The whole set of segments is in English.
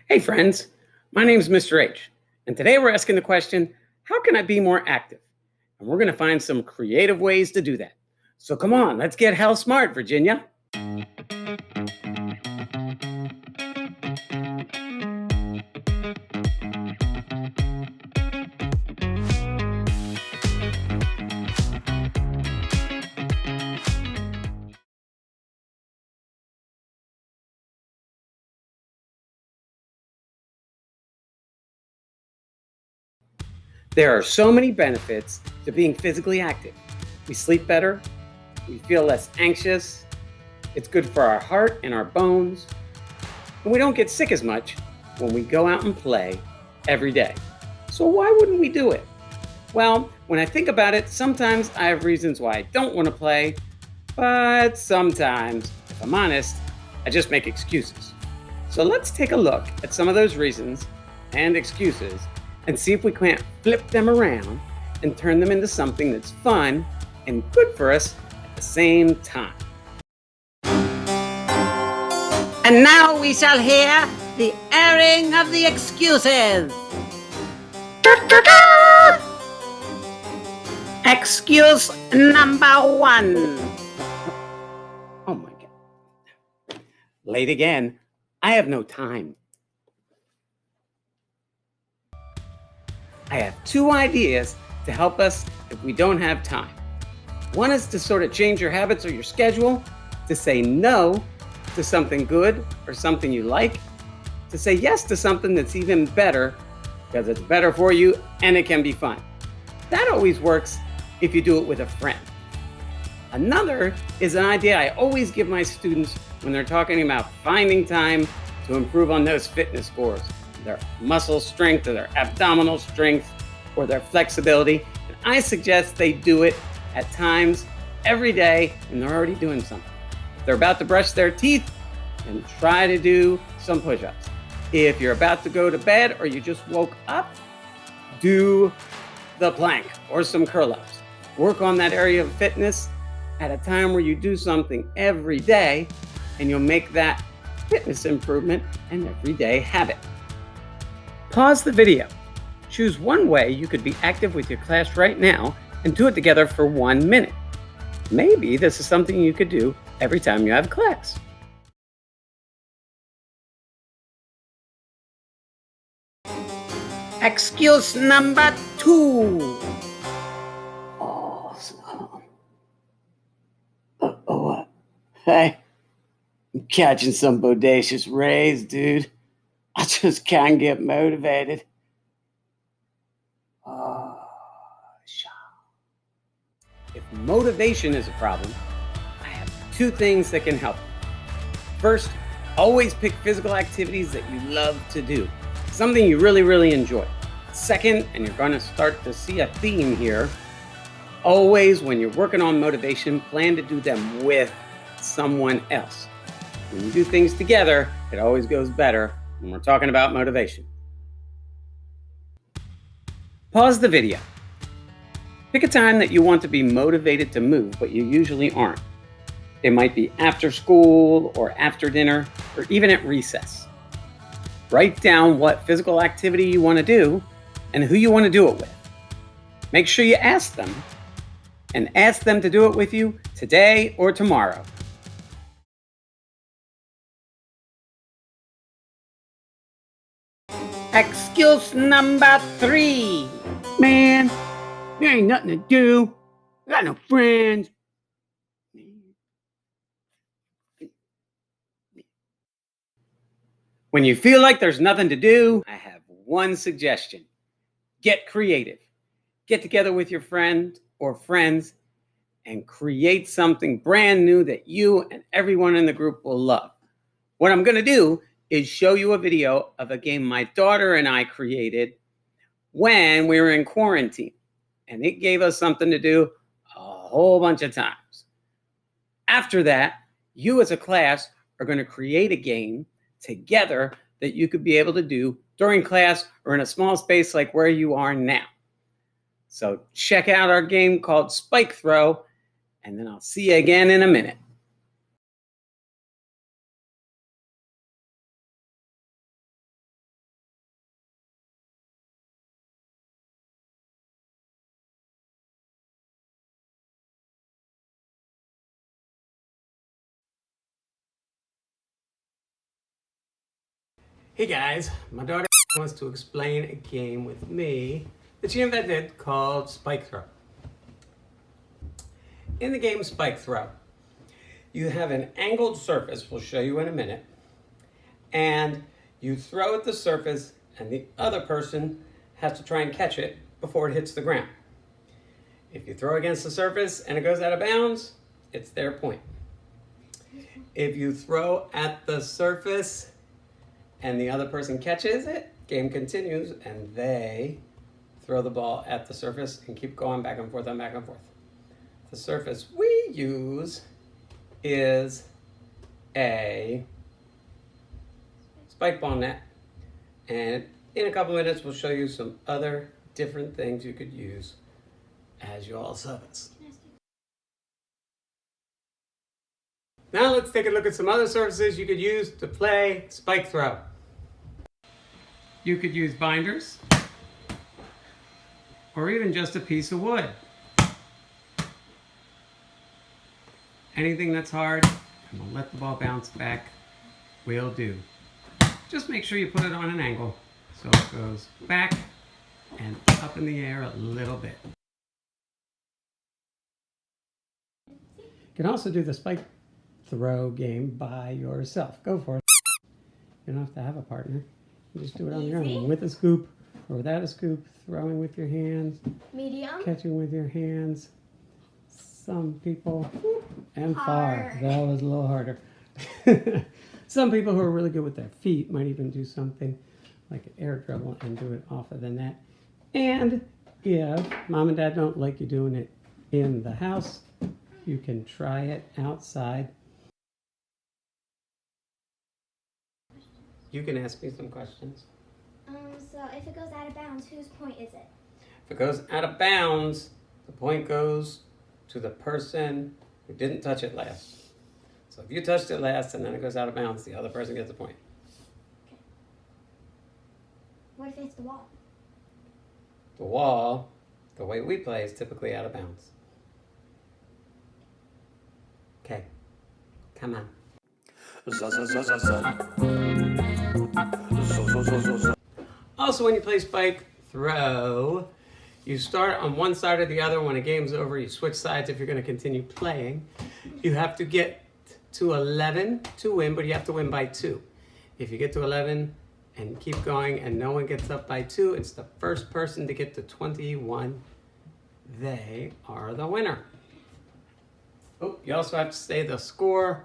Hey friends, my name is Mr. H, and today we're asking the question, how can I be more active? And we're going to find some creative ways to do that. So come on, let's get hell smart, Virginia. There are so many benefits to being physically active. We sleep better, we feel less anxious, it's good for our heart and our bones, and we don't get sick as much when we go out and play every day. So why wouldn't we do it? Well, when I think about it, sometimes I have reasons why I don't want to play, but sometimes, if I'm honest, I just make excuses. So let's take a look at some of those reasons and excuses and see if we can't flip them around and turn them into something that's fun and good for us at the same time. And now we shall hear the airing of the excuses. Excuse number one. Oh my God. Late again. I have no time. I have two ideas to help us if we don't have time. One is to sort of change your habits or your schedule, to say no to something good or something you like, to say yes to something that's even better because it's better for you and it can be fun. That always works if you do it with a friend. Another is an idea I always give my students when they're talking about finding time to improve on those fitness scores, their muscle strength or their abdominal strength or their flexibility. And I suggest they do it at times every day when they're already doing something. If they're about to brush their teeth, then try to do some push-ups. If you're about to go to bed or you just woke up, do the plank or some curl-ups. Work on that area of fitness at a time where you do something every day, and you'll make that fitness improvement an everyday habit. Pause the video. Choose one way you could be active with your class right now and do it together for 1 minute. Maybe this is something you could do every time you have class. Excuse number two. Hey, I'm catching some bodacious rays, dude. I just can't get motivated. If motivation is a problem, I have two things that can help. First, always pick physical activities that you love to do, something you really enjoy. Second, and you're going to start to see a theme here, always when you're working on motivation, plan to do them with someone else. When you do things together, it always goes better when we're talking about motivation. Pause the video. Pick a time that you want to be motivated to move, but you usually aren't. It might be after school or after dinner or even at recess. Write down what physical activity you want to do and who you want to do it with. Make sure you ask them and ask them to do it with you today or tomorrow. Excuse number three. Man, there ain't nothing to do. I got no friends. When you feel like there's nothing to do, I have one suggestion. Get creative. Get together with your friend or friends and create something brand new that you and everyone in the group will love. What I'm going to do is show you a video of a game my daughter and I created when we were in quarantine. And it gave us something to do a whole bunch of times. After that, you as a class are going to create a game together that you could be able to do during class or in a small space like where you are now. So check out our game called Spike Throw, and then I'll see you again in a minute. Hey guys, my daughter wants to explain a game with me that she invented called Spike Throw. In the game Spike Throw, you have an angled surface, we'll show you in a minute, and you throw at the surface and the other person has to try and catch it before it hits the ground. If you throw against the surface and it goes out of bounds, it's their point. If you throw at the surface and the other person catches it, game continues, and they throw the ball at the surface and keep going back and forth and back and forth. The surface we use is a spike ball net, and in a couple minutes we'll show you some other different things you could use as your surface. Now let's take a look at some other surfaces you could use to play Spike Throw. You could use binders, or even just a piece of wood. Anything that's hard and will let the ball bounce back will do. Just make sure you put it on an angle so it goes back and up in the air a little bit. You can also do the Spike Throw game by yourself. Go for it. You don't have to have a partner. You just do it on your own, with a scoop or without a scoop, throwing with your hands, Medium. catching with your hands. Some people, and far, that was a little harder. Some people who are really good with their feet might even do something like an air dribble and do it off of the net. And if mom and dad don't like you doing it in the house, you can try it outside. You can ask me some questions. So if it goes out of bounds, whose point is it? If it goes out of bounds, the point goes to the person who didn't touch it last. So if you touched it last and then it goes out of bounds, the other person gets a point. Okay. What if it's the wall? The wall, the way we play, is typically out of bounds. Okay, come on. Also, when you play Spike Throw, you start on one side or the other. When a game's over, you switch sides if you're going to continue playing. You have to get to 11 to win, but you have to win by 2. If you get to 11 and keep going and no one gets up by 2, it's the first person to get to 21. They are the winner. Oh, you also have to say the score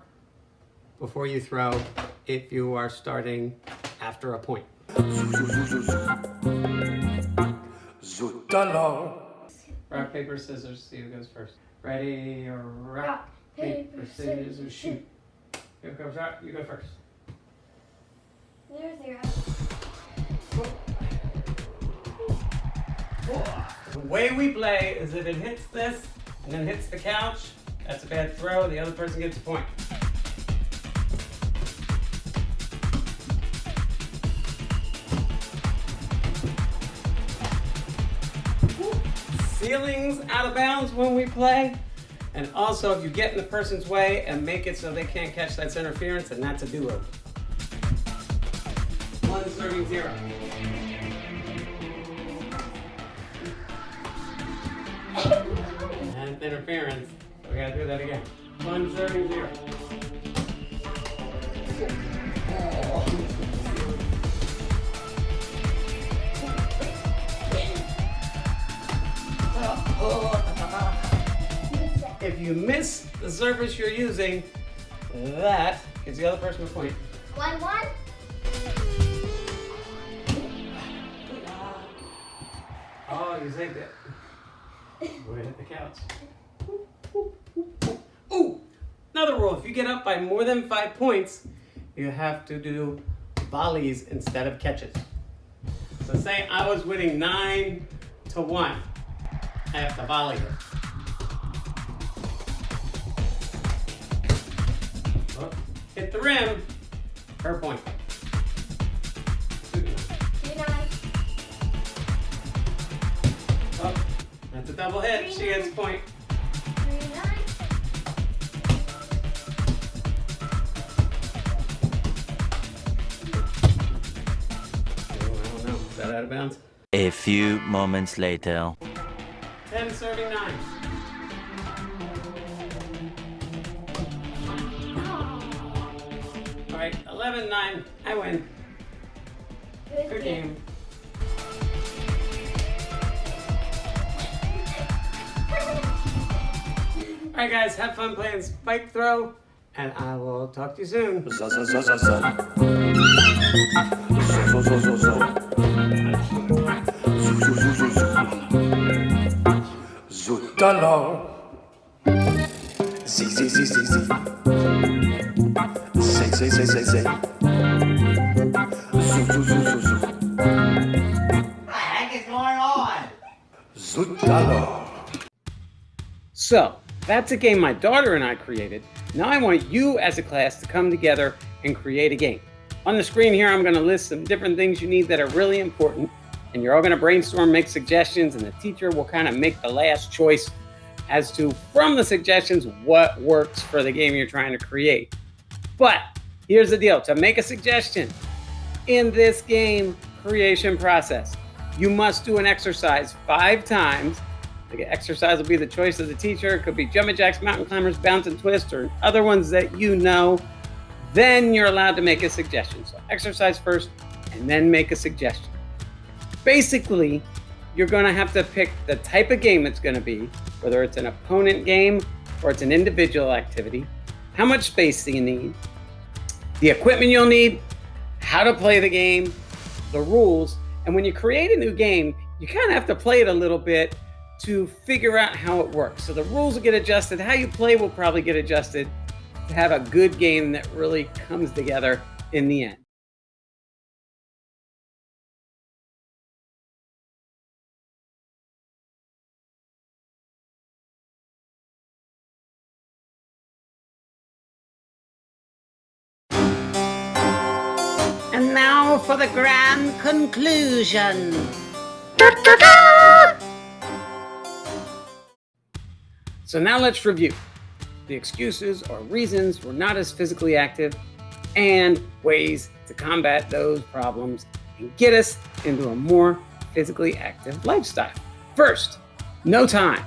before you throw if you are starting after a point. Rock, paper, scissors. See who goes first. Ready? Rock, paper, scissors, shoot. You go first. You go first. 0-0. The way we play is if it hits this and then hits the couch, that's a bad throw. The other person gets a point. Ceiling's out of bounds when we play. And also, if you get in the person's way and make it so they can't catch, that's interference, and that's a do-over. 1 serving 0. And interference. So we gotta do that again. 1 serving 0. If you miss the surface you're using, that gives the other person a point. 1-1. Oh, you saved it. Go ahead, hit the couch. Ooh! Another rule, if you get up by more than 5 points, you have to do volleys instead of catches. So say I was winning 9-1. I have to volley it. Oh, hit the rim, her point. 2-9. Oh, that's a double hit, she gets a point. 3-9. of bounds. A few moments later. 10 serving knives. All right, 11-9. I win. Good game. All right, guys, have fun playing spike throw, and I will talk to you soon. Zoet alors. Zee, zee, zee, zee, zee. Zee, zee, zee, zee, zee. Zoo, zoo, zoo, zoo, zoo. What the heck is going on? Zoet alors. So, that's a game my daughter and I created. Now I want you as a class to come together and create a game. On the screen here, I'm going to list some different things you need that are really important, and you're all going to brainstorm, make suggestions, and the teacher will kind of make the last choice as to, from the suggestions, what works for the game you're trying to create. But here's the deal. To make a suggestion in this game creation process, you must do an exercise 5 times. The exercise will be the choice of the teacher. It could be jumping jacks, mountain climbers, bounce and twist, or other ones that you know. Then you're allowed to make a suggestion. So exercise first and then make a suggestion. Basically, you're going to have to pick the type of game it's going to be, whether it's an opponent game or it's an individual activity. How much space do you need? The equipment you'll need, how to play the game, the rules. And when you create a new game, you kind of have to play it a little bit to figure out how it works. So the rules will get adjusted. How you play will probably get adjusted to have a good game that really comes together in the end. And now for the grand conclusion. So now let's review the excuses or reasons we're not as physically active and ways to combat those problems and get us into a more physically active lifestyle. First, no time.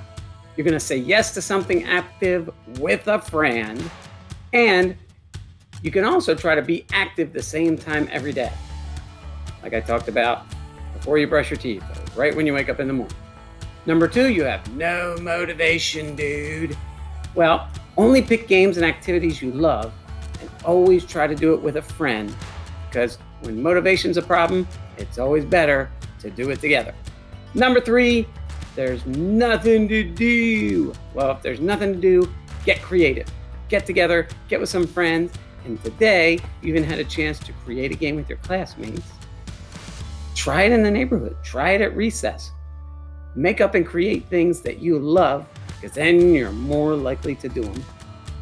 You're going to say yes to something active with a friend, and you can also try to be active the same time every day. Like I talked about before you brush your teeth, or right when you wake up in the morning. Number 2, you have no motivation, dude. Well, only pick games and activities you love and always try to do it with a friend, because when motivation's a problem, it's always better to do it together. Number 3, there's nothing to do. Well, if there's nothing to do, get creative. Get together, get with some friends, and today you even had a chance to create a game with your classmates. Try it in the neighborhood. Try it at recess. Make up and create things that you love, because then you're more likely to do them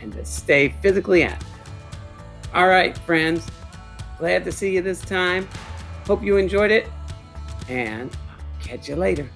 and to stay physically active. All right, friends. Glad to see you this time. Hope you enjoyed it, and I'll catch you later.